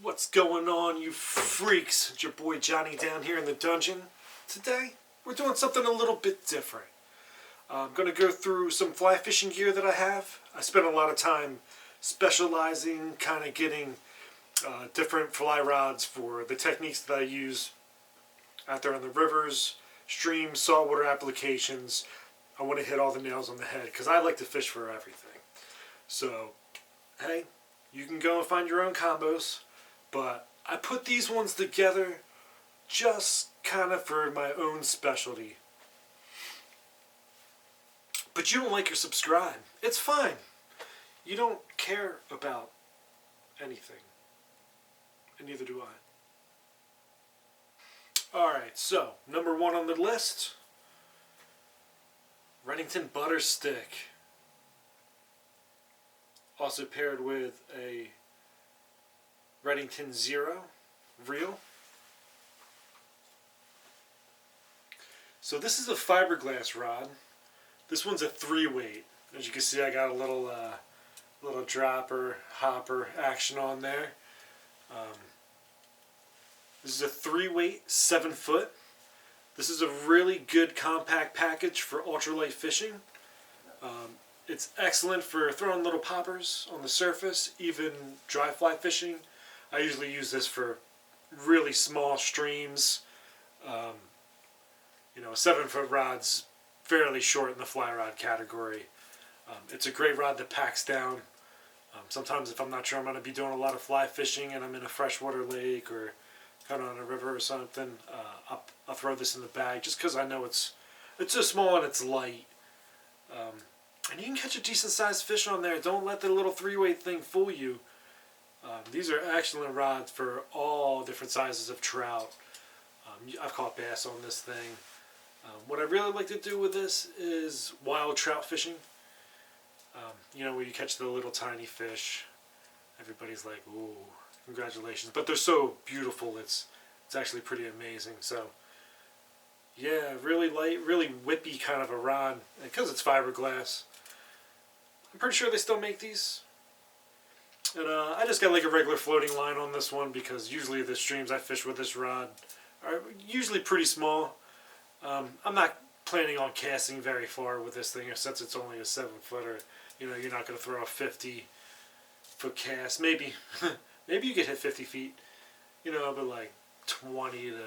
What's going on, you freaks? It's your boy Johnny down here in the dungeon. Today, we're doing something a little bit different. I'm going to go through some fly fishing gear that I have. I spent a lot of time specializing, kind of getting different fly rods for the techniques that I use out there on the rivers, streams, saltwater applications. I want to hit all the nails on the head because I like to fish for everything. So, hey, you can go and find your own combos. But I put these ones together just kind of for my own specialty. But you don't like or subscribe. It's fine. You don't care about anything. And neither do I. Alright, so number one on the list. Redington butter stick. Also paired with a Redington Zero reel. So this is a fiberglass rod. This one's a 3-weight. As you can see, I got a little dropper, hopper action on there. This is a 3-weight, 7-foot. This is a really good compact package for ultralight fishing. It's excellent for throwing little poppers on the surface, even dry fly fishing. I usually use this for really small streams. A 7-foot rod's fairly short in the fly rod category. It's a great rod that packs down. Sometimes if I'm not sure I'm going to be doing a lot of fly fishing and I'm in a freshwater lake or kind of on a river or something, I'll throw this in the bag just because I know it's so small and it's light. And you can catch a decent sized fish on there. Don't let the little 3-weight thing fool you. These are excellent rods for all different sizes of trout. I've caught bass on this thing. What I really like to do with this is wild trout fishing. Where you catch the little tiny fish. Everybody's like, ooh, congratulations. But they're so beautiful, it's actually pretty amazing. So, yeah, really light, really whippy kind of a rod. And because it's fiberglass, I'm pretty sure they still make these. And I just got like a regular floating line on this one because usually the streams I fish with this rod are usually pretty small. I'm not planning on casting very far with this thing since it's only a 7-footer. You're not going to throw a 50-foot cast. Maybe you could hit 50 feet, but like 20 to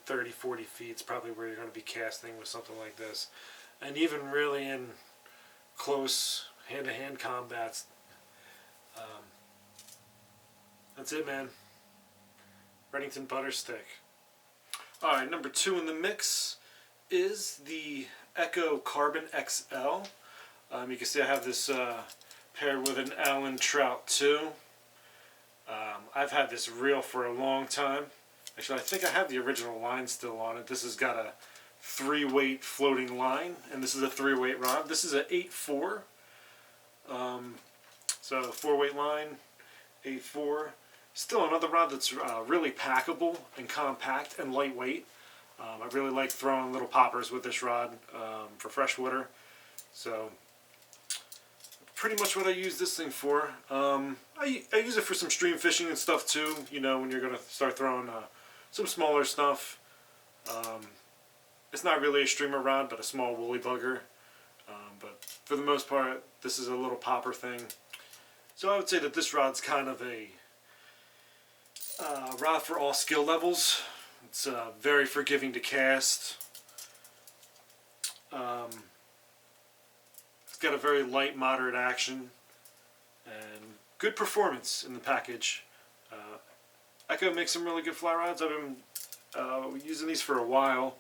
30, 40 feet is probably where you're going to be casting with something like this. And even really in close hand-to-hand combats, that's it, man. Redington butter stick. Alright, number 2 in the mix is the Echo Carbon XL. You can see I have this paired with an Allen Trout 2. I've had this reel for a long time. Actually, I think I have the original line still on it. This has got a 3-weight floating line, and this is a 3-weight rod. This is an 8-4. So 4-weight line, 8-4. Still another rod that's really packable and compact and lightweight. I really like throwing little poppers with this rod for freshwater. So pretty much what I use this thing for. I use it for some stream fishing and stuff too. When you're going to start throwing some smaller stuff. It's not really a streamer rod, but a small woolly bugger. But for the most part, this is a little popper thing. So I would say that this rod's kind of a rod for all skill levels. It's very forgiving to cast. It's got a very light, moderate action and good performance in the package. Echo makes some really good fly rods. I've been using these for a while.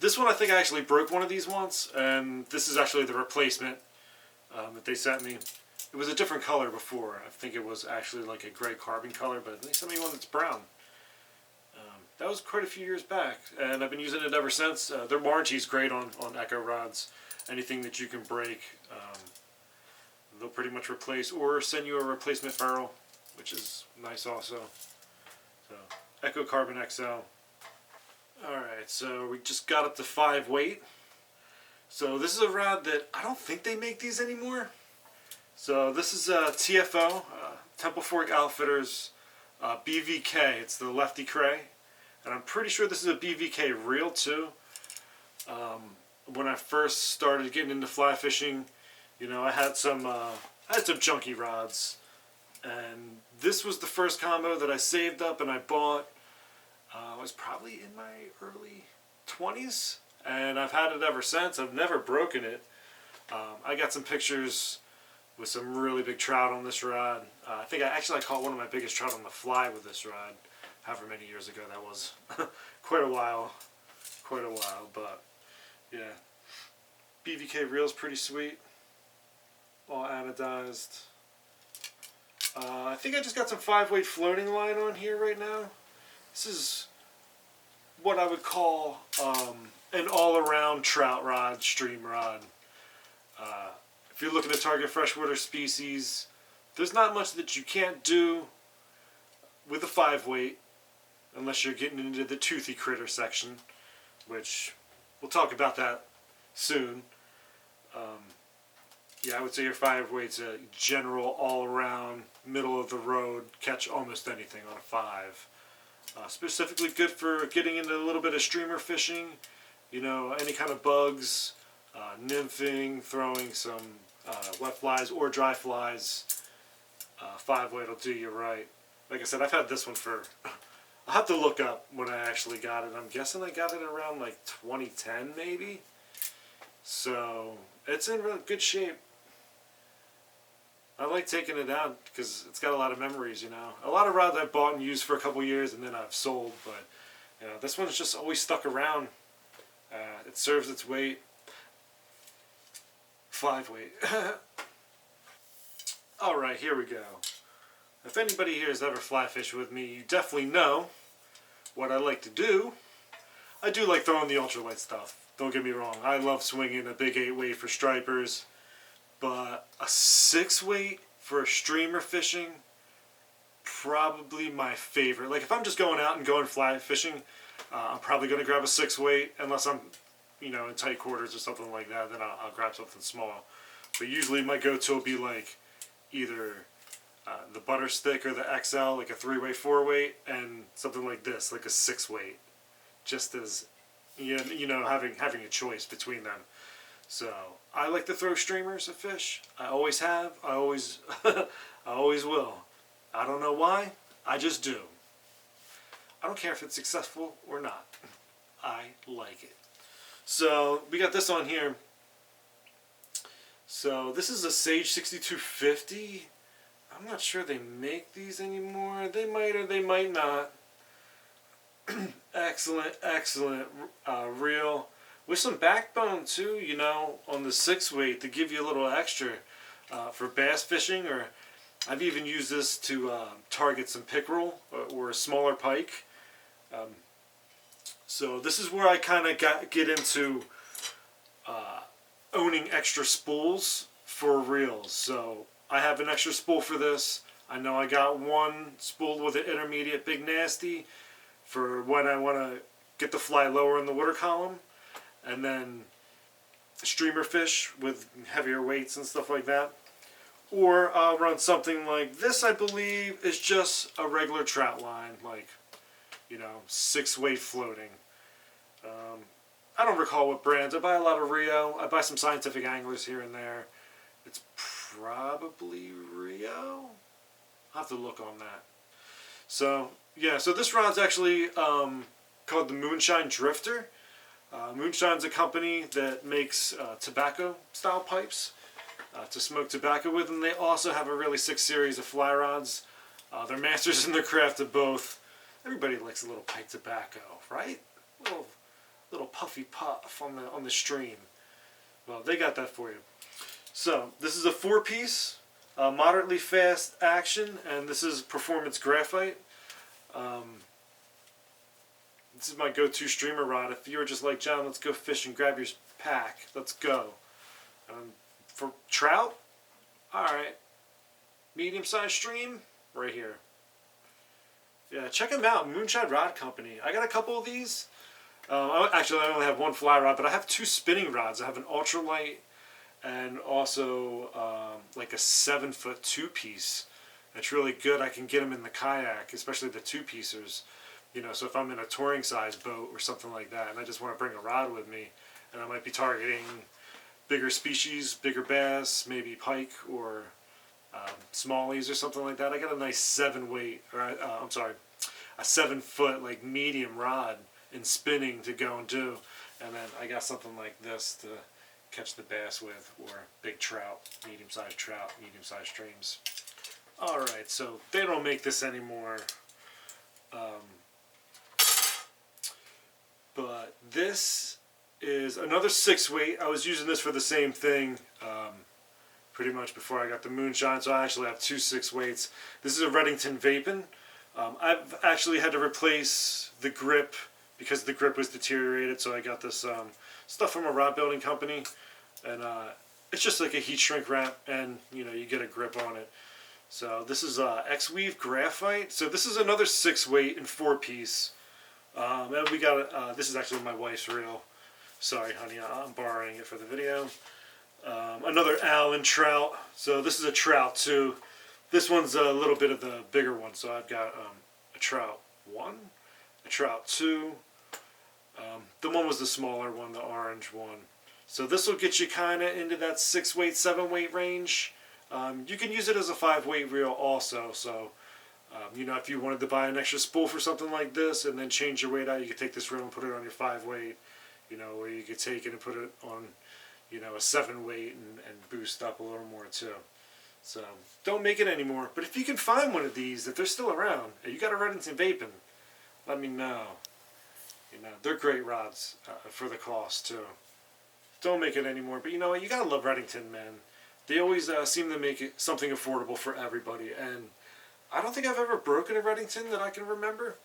This one, I think I actually broke one of these once, and this is actually the replacement that they sent me. It was a different color before. I think it was actually like a gray carbon color, but they sent me one that's brown. That was quite a few years back, and I've been using it ever since. Their warranty's great on Echo rods. Anything that you can break, they'll pretty much replace or send you a replacement ferrule, which is nice also. So, Echo Carbon XL. Alright, so we just got up to 5-weight. So this is a rod that I don't think they make these anymore. So this is a TFO, Temple Fork Outfitters BVK. It's the Lefty Cray, and I'm pretty sure this is a BVK reel too. When I first started getting into fly fishing, you know, I had some junky rods, and this was the first combo that I saved up and I bought. I was probably in my early 20s, and I've had it ever since. I've never broken it. I got some pictures with some really big trout on this rod. I think I caught one of my biggest trout on the fly with this rod, however many years ago that was. quite a while, but yeah. BVK reel's pretty sweet, all anodized. I think I just got some 5-weight floating line on here right now. This is what I would call an all-around trout rod, stream rod. If you're looking to target freshwater species, there's not much that you can't do with a 5-weight, unless you're getting into the toothy critter section, which we'll talk about that soon. Yeah, I would say your 5-weight's a general, all-around, middle-of-the-road, catch almost anything on a 5. Specifically good for getting into a little bit of streamer fishing, you know, any kind of bugs, nymphing, throwing some wet flies or dry flies. 5-weight will do you right. Like I said, I've had this one for... I'll have to look up when I actually got it. I'm guessing I got it around like 2010 maybe. So it's in real good shape. I like taking it out because it's got a lot of memories, you know. A lot of rods I've bought and used for a couple years and then I've sold, but you know, this one's just always stuck around. It serves its weight. 5-weight. Alright, here we go. If anybody here has ever fly fished with me, you definitely know what I like to do. I do like throwing the ultralight stuff. Don't get me wrong. I love swinging a big 8-weight for stripers. But a 6-weight for a streamer fishing, probably my favorite. Like if I'm just going out and going fly fishing, I'm probably going to grab a 6-weight. Unless I'm, you know, in tight quarters or something like that, then I'll grab something small. But usually my go-to will be like either the butter stick or the XL, like a 3-weight, 4-weight, and something like this, like a 6-weight. Just as, you know, having a choice between them. So I like to throw streamers at fish. I always have. I always, I always will. I don't know why. I just do. I don't care if it's successful or not. I like it. So we got this on here. So this is a Sage 6250. I'm not sure they make these anymore. They might or they might not. Excellent, excellent reel. With some backbone too, you know, on the 6-weight to give you a little extra for bass fishing, or I've even used this to target some pickerel or a smaller pike. So this is where I kind of get into owning extra spools for reels. So I have an extra spool for this. I know I got one spool with an intermediate big nasty for when I want to get the fly lower in the water column. And then streamer fish with heavier weights and stuff like that. Or I'll run something like this, I believe, is just a regular trout line, like, you know, 6-weight floating. I don't recall what brands. I buy a lot of RIO. I buy some Scientific Anglers here and there. It's probably RIO. I'll have to look on that. So, yeah, so this rod's actually called the Moonshine Drifter. Moonshine's a company that makes tobacco-style pipes to smoke tobacco with, and they also have a really sick series of fly rods. They're masters in their craft of both. Everybody likes a little pipe tobacco, right? Little puffy puff on the stream. Well, they got that for you. So this is a 4-piece, moderately fast action, and this is performance graphite. This is my go-to streamer rod. If you're just like, John, let's go fish and grab your pack. Let's go. For trout, alright. Medium-sized stream, right here. Yeah, check them out. Moonshine Rod Company. I got a couple of these. Actually, I only have one fly rod, but I have 2 spinning rods. I have an ultralight and also like a 7-foot 2-piece It's really good. I can get them in the kayak, especially the two-piecers. You know, so if I'm in a touring size boat or something like that, and I just want to bring a rod with me, and I might be targeting bigger species, bigger bass, maybe pike or smallies or something like that. I got a nice 7-weight, or I'm sorry, a 7-foot like medium rod in spinning to go and do, and then I got something like this to catch the bass with, or big trout, medium-sized streams. All right, so they don't make this anymore. But this is another 6-weight. I was using this for the same thing pretty much before I got the Moonshine, so I actually have 2 6-weights. This is a Redington Vapin. I've actually had to replace the grip because the grip was deteriorated, so I got this stuff from a rod building company, and it's just like a heat shrink wrap, and you know, you get a grip on it. So this is X-Weave Graphite. So this is another 6-weight and 4-piece. And we got this is actually my wife's reel. Sorry, honey, I'm borrowing it for the video. Another Allen trout. So this is a trout too. This one's a little bit of the bigger one. So I've got a trout 1, a trout 2. The one was the smaller one, the orange one. So this will get you kind of into that 6-weight, 7-weight range. You can use it as a 5-weight reel also. So you know, if you wanted to buy an extra spool for something like this and then change your weight out, you could take this reel and put it on your 5-weight, you know, or you could take it and put it on, you know, a 7-weight and boost up a little more too. So don't make it anymore. But if you can find one of these, if they're still around, and you got a Redington Vapin, let me know. You know, they're great rods for the cost too. Don't make it anymore. But you know what? You gotta love Redington, man. They always seem to make it something affordable for everybody, and I don't think I've ever broken a Redington that I can remember.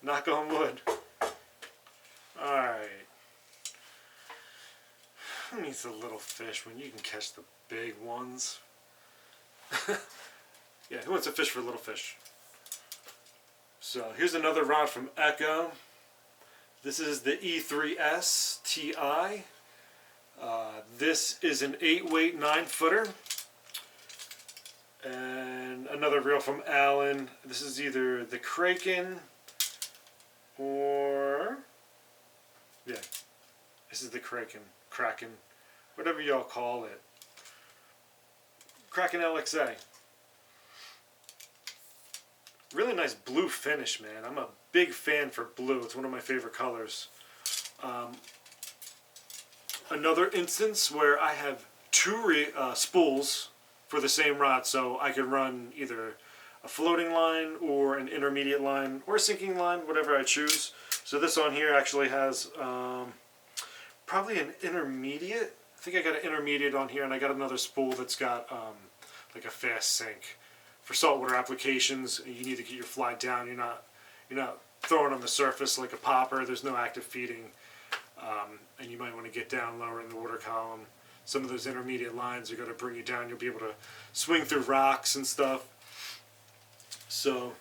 Knock on wood. Alright. Who needs a little fish when you can catch the big ones? Yeah, who wants to fish for little fish? So here's another rod from Echo. This is the E3S TI. This is an 8-weight 9-footer. And another reel from Allen. This is either the Kraken or, yeah, this is the Kraken, whatever y'all call it. Kraken LXA. Really nice blue finish, man. I'm a big fan for blue. It's one of my favorite colors. Another instance where I have 2 spools for the same rod, so I could run either a floating line or an intermediate line or a sinking line, whatever I choose. So this on here actually has probably an intermediate. I think I got an intermediate on here, and I got another spool that's got like a fast sink. For saltwater applications, you need to get your fly down. You're not throwing on the surface like a popper. There's no active feeding, and you might want to get down lower in the water column. Some of those intermediate lines are going to bring you down. You'll be able to swing through rocks and stuff. So,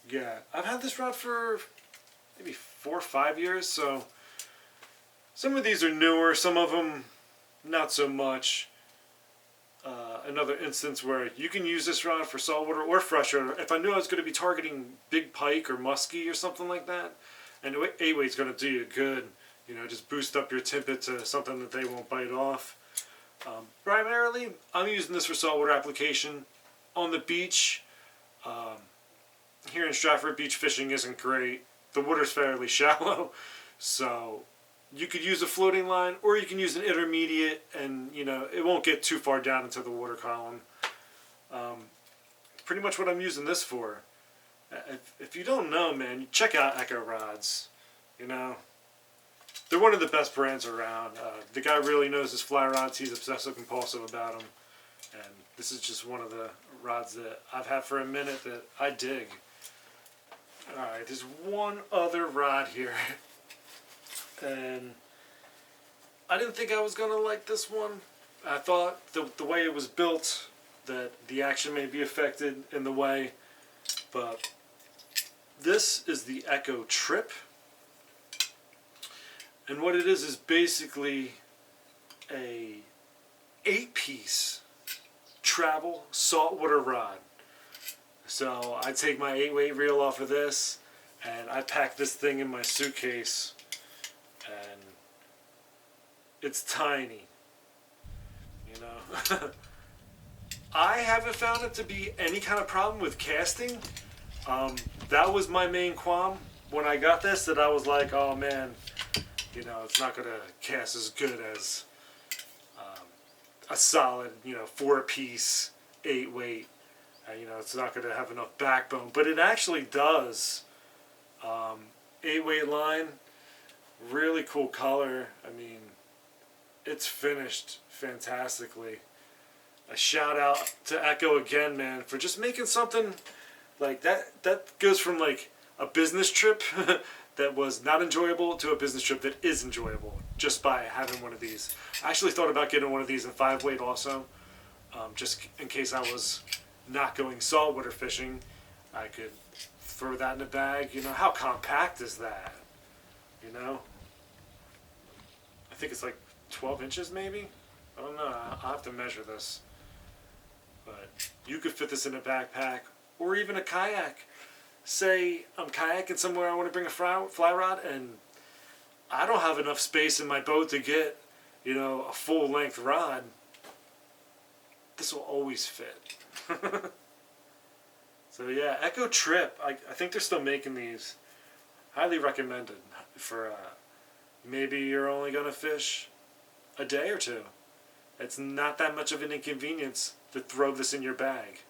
yeah, I've had this rod for maybe 4 or 5 years. So, some of these are newer. Some of them not so much. Another instance where you can use this rod for saltwater or freshwater. If I knew I was going to be targeting big pike or muskie or something like that, and 8-weight's going to do you good. You know, just boost up your tippet to something that they won't bite off. Primarily, I'm using this for saltwater application on the beach. Here in Stratford, beach fishing isn't great. The water's fairly shallow, so you could use a floating line, or you can use an intermediate, and you know, it won't get too far down into the water column. Pretty much what I'm using this for. If you don't know, man, check out Echo rods. You know, they're one of the best brands around. The guy really knows his fly rods. He's obsessive compulsive about them, and this is just one of the rods that I've had for a minute that I dig. All right, there's one other rod here. And I didn't think I was going to like this one. I thought the way it was built, that the action may be affected in the way. But this is the Echo Trip. And what it is basically a 8-piece travel saltwater rod. So I take my 8-weight reel off of this, and I pack this thing in my suitcase, and it's tiny, you know. I haven't found it to be any kind of problem with casting. That was my main qualm when I got this, that I was like, oh man, you know, it's not going to cast as good as a solid, you know, 4-piece 8-weight. You know, it's not going to have enough backbone, but it actually does. 8-weight line, really cool color. I mean, it's finished fantastically. A shout out to Echo again, man, for just making something like that. That goes from like a business trip that was not enjoyable to a business trip that is enjoyable just by having one of these. I actually thought about getting one of these in 5-weight also, just in case I was not going saltwater fishing. I could throw that in a bag. You know, how compact is that? You know, I think it's like 12 inches maybe. I don't know. I'll have to measure this. But you could fit this in a backpack or even a kayak. Say I'm kayaking somewhere, I want to bring a fly rod, and I don't have enough space in my boat to get, you know, a full-length rod. This will always fit. So yeah, Echo Trip. I think they're still making these. Highly recommended for maybe you're only going to fish a day or two. It's not that much of an inconvenience to throw this in your bag.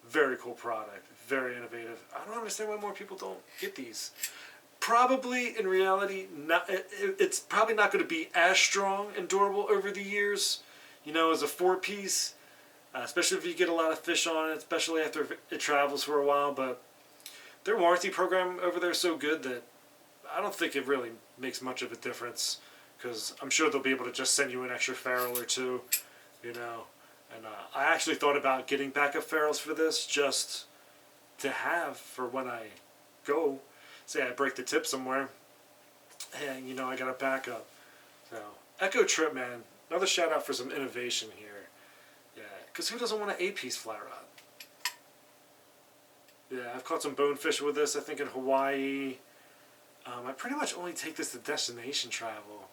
Very cool product. Very innovative. I don't understand why more people don't get these. Probably, in reality, it's probably not going to be as strong and durable over the years, you know, as a 4-piece, especially if you get a lot of fish on it, especially after it travels for a while. But their warranty program over there is so good that I don't think it really makes much of a difference, because I'm sure they'll be able to just send you an extra ferrule or two, you know. And I actually thought about getting backup ferrules for this, just to have for when I go. Say I break the tip somewhere, and you know, I got a backup. So Echo Trip, man, another shout out for some innovation here. Yeah, because who doesn't want an 8-piece fly rod? Yeah, I've caught some bonefish with this, I think in Hawaii. I pretty much only take this to destination travel.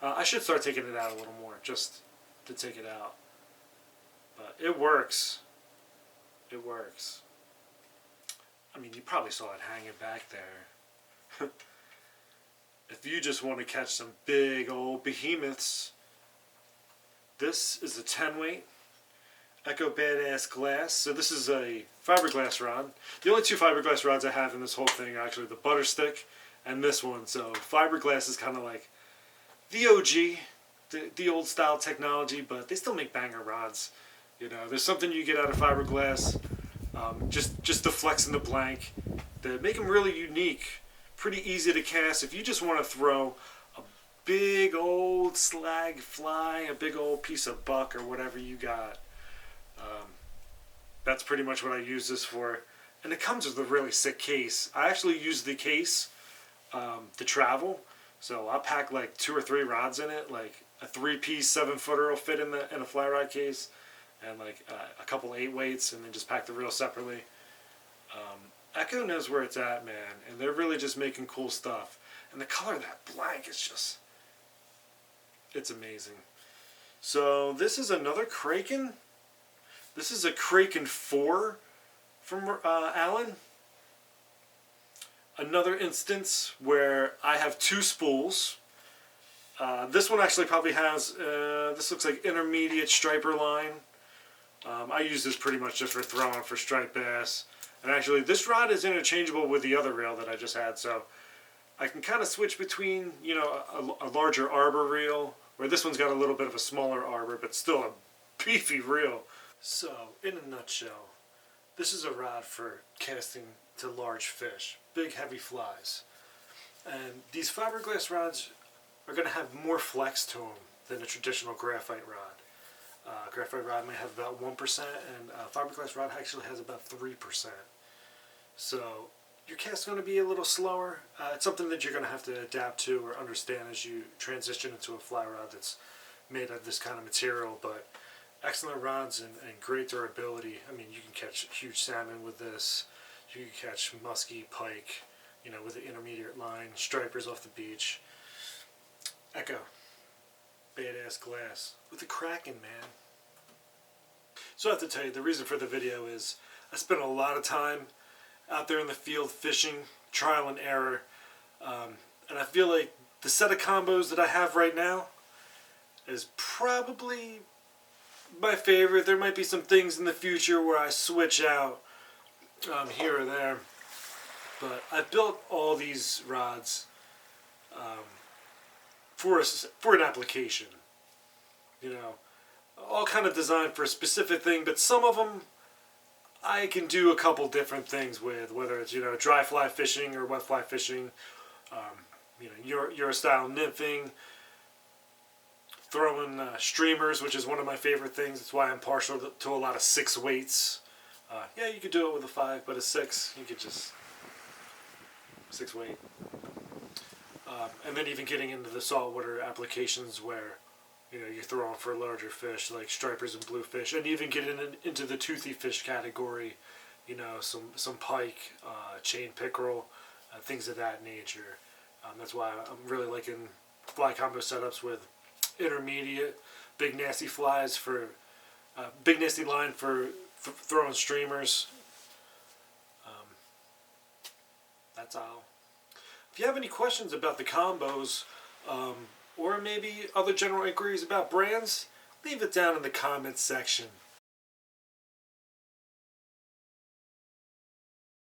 I should start taking it out a little more, just to take it out. But it works. It works. I mean, you probably saw it hanging back there. If you just want to catch some big old behemoths, this is a 10-weight Echo Badass Glass. So this is a fiberglass rod. The only 2 fiberglass rods I have in this whole thing are actually the butter stick and this one. So fiberglass is kind of like the OG, the old style technology, but they still make banger rods. You know, there's something you get out of fiberglass, just the flex in the blank, that make them really unique, pretty easy to cast. If you just want to throw a big old slag fly, a big old piece of buck or whatever you got, that's pretty much what I use this for. And it comes with a really sick case. I actually use the case to travel, so I'll pack like 2 or 3 rods in it. Like a 3-piece 7-footer will fit in a fly rod case, and like a couple 8-weights, and then just pack the reel separately. Echo knows where it's at, man, and they're really just making cool stuff. And the color of that blank is just, it's amazing. So this is another Kraken. This is a Kraken 4 from Allen. Another instance where I have 2 spools. This one actually probably has, this looks like intermediate striper line. I use this pretty much just for throwing for striped bass. And actually this rod is interchangeable with the other reel that I just had, so I can kind of switch between, you know, a larger arbor reel, where this one's got a little bit of a smaller arbor, but still a beefy reel. So, in a nutshell, this is a rod for casting to large fish, big heavy flies. And these fiberglass rods are going to have more flex to them than a traditional graphite rod. Graphite rod may have about 1%, and fiberglass rod actually has about 3%. So your cast's going to be a little slower. It's something that you're going to have to adapt to or understand as you transition into a fly rod that's made of this kind of material. But excellent rods and great durability. I mean, you can catch huge salmon with this. You can catch muskie, pike, you know, with the intermediate line, stripers off the beach. Echo, badass glass with the Kraken, man. So I have to tell you, the reason for the video is I spent a lot of time out there in the field fishing, trial and error, and I feel like the set of combos that I have right now is probably my favorite. There might be some things in the future where I switch out here or there, but I built all these rods for an application. You know, all kind of designed for a specific thing, but some of them I can do a couple different things with, whether it's, you know, dry fly fishing or wet fly fishing, you know, Euro style nymphing, throwing streamers, which is one of my favorite things. That's why I'm partial to a lot of 6 weights. Yeah, you could do it with a 5, but a 6, you could just 6 weight. And then even getting into the saltwater applications where, you know, you're throwing for larger fish like stripers and bluefish, and even getting into the toothy fish category, you know, some pike, chain pickerel, things of that nature. That's why I'm really liking fly combo setups with intermediate, big nasty flies for, big nasty line for throwing streamers. That's all. If you have any questions about the combos, or maybe other general inquiries about brands, leave it down in the comments section.